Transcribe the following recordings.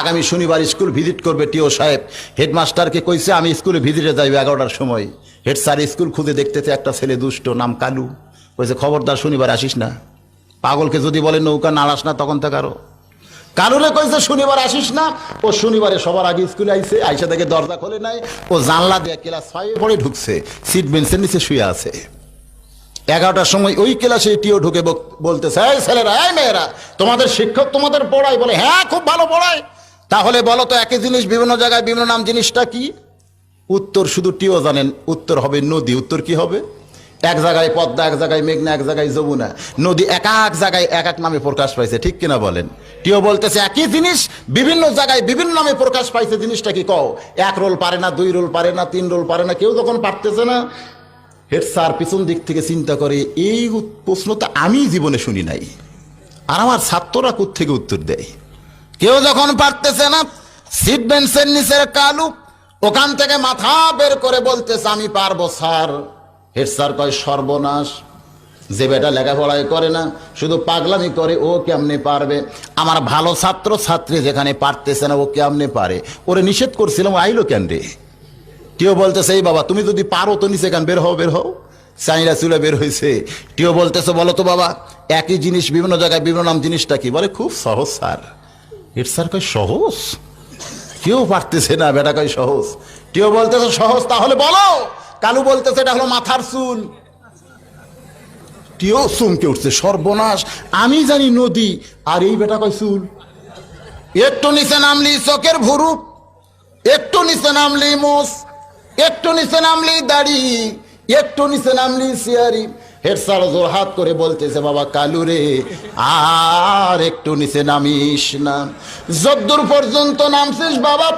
আগামী শনিবার school visit করবে টিও সাহেব। হেডমাস্টারকে কইছে আমি স্কুলে ভিজিটে যাইবে 11টার সময়। হেড স্যার স্কুল খুঁজে দেখতেছে একটা ছেলে দুষ্ট, নাম কালু। কইছে খবরদার শনিবার আসিস না। পাগলকে যদি বলে নৌকা নাড়াস না তখন থেকে আরো। কালুরে কইছে শনিবার আসিস না। ও শনিবারে সবার আগে স্কুলে আইছে, আইসা থেকে দরজা খোলে নাই। ও জানলা দিয়ে ক্লাস 5 পড়ে ঢুকছে, সিট বেঞ্চের নিচে শুয়ে আছে। 11টার সময় ওই ক্লাসে টিও ঢুকে বলতেছে, এই ছেলেরা, এই মেয়েরা, তোমাদের শিক্ষক তোমাদের পড়ায়? বলে হ্যাঁ, খুব ভালো পড়ায়। তাহলে বলো তো একই জিনিস বিভিন্ন জায়গায় বিভিন্ন নাম, জিনিসটা কি? উত্তর শুধু টিও জানেন, উত্তর হবে নদী। উত্তর কি হবে? এক জায়গায় পদ্মা, এক জায়গায় মেঘনা, এক জায়গায় যমুনা। নদী এক এক জায়গায় এক এক নামে প্রকাশ পাইছে, ঠিক কিনা বলেন? টিও বলতেছে একই জিনিস বিভিন্ন জায়গায় বিভিন্ন নামে প্রকাশ পাইছে, জিনিসটা কি কও? 1 রোল পারে না, 2 রোল পারে না, 3 রোল পারে না, কেউ যখন পারতেছে না, হেড স্যার পিছন দিক থেকে চিন্তা করে, এই প্রশ্ন তো আমি জীবনে শুনি নাই, আর আমার ছাত্ররা কোত্থেকে উত্তর দেয়? কেউ যখন পারতেছে না, সিট বেঞ্চের নিচের কালু ওখান থেকে মাথা বের করে বলতেছে আমি পারবো স্যার। হেড স্যার কয় সর্বনাশ, যে বেটা লেখাপড়াই করে না, শুধু পাগলামি করে, ও কেমনে পারবে? আমার ভালো ছাত্র ছাত্রী যেখানে পারতেছে না, ও কেমনে পারে? ওরে নিষেধ করছিলাম, আইলো কেন রে? টিও বলতেছে এই বাবা, তুমি যদি পারো তো নিচে কেন, বের হও বের হও। চাইরা চুলে বের হয়েছে। টিও বলতেছে বলো তো বাবা, একই জিনিস বিভিন্ন জায়গায় বিভিন্ন নাম, জিনিসটা কি? বলে খুব সহজ স্যার। হেড স্যার কয় সহজ? কেউ পারতেছে না, বেটা কয় সহজ। টিও বলতেছে সহজ, তাহলে বলো। কালু বলতেছে এটা হলো মাথার চুল। টিও চমকে উঠছে, সর্বনাশ, আমি জানি নদী, আর এই বেটা কয় চুল। একটু নিচে নামলি চোখের ভুরু, একটু নিচে নামলি মোষ, একটু নিচে নামলি দাড়ি, একটু নিচে নামলি সিয়ারি। হেড স্যার জোর হাত করে বলতেছে বাবা কালু রে, আর একটু নিচে নামিস না। যদ্দূর পর্যন্ত নামছিস বাবা,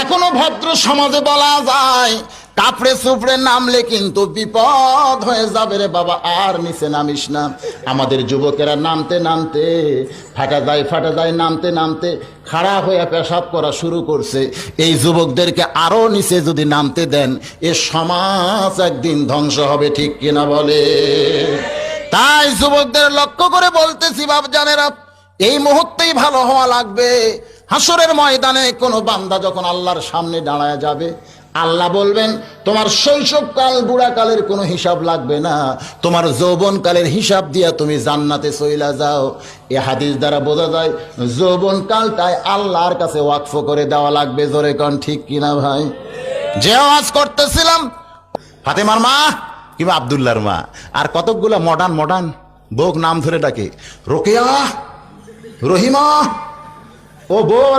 এখনো ভদ্র সমাজে বলা যায় কাপড়ে চুপড়ে নামলে কিন্তু বিপদ হয়ে যাবে রে বাবা, আর নিচে নামিস না। আমাদের যুবকেরা নামতে নামতে ফাটা যায়, নামতে নামতে খাড়া হয়ে পেশাব করা শুরু করছে। এই যুবকদেরকে আরো নিচে যদি নামতে দেন, এ সমাজ একদিন ধ্বংস হবে, ঠিক কিনা বলে? তাই যুবকদের লক্ষ্য করে বলতেছি বাপজানেরা, এই মুহূর্তেই ভালো হওয়া লাগবে। হাসরের ময়দানে কোনো বান্দা যখন আল্লাহর সামনে দাঁড়ায় যাবে, আল্লাহ বলবেন তোমার শৈশবকাল বুড়াকালের কোনো হিসাব লাগবে না, তোমার যৌবনকালের হিসাব দিয়া তুমি জান্নাতে চইলা যাও। এ হাদিস দ্বারা বোঝা যায় যৌবনকালটাই আল্লাহর কাছে ওয়াকফ করে দেওয়া লাগবে। জোরে কোন ঠিক কিনা ভাই? যে আওয়াজ করতেছিলাম, ফাতেমার মা কিংবা আব্দুল্লাহর মা, আর কতকগুলা মডার্ন বউক নাম ধরে ডাকে, রোকেয়া, রহিমা, ও বউ।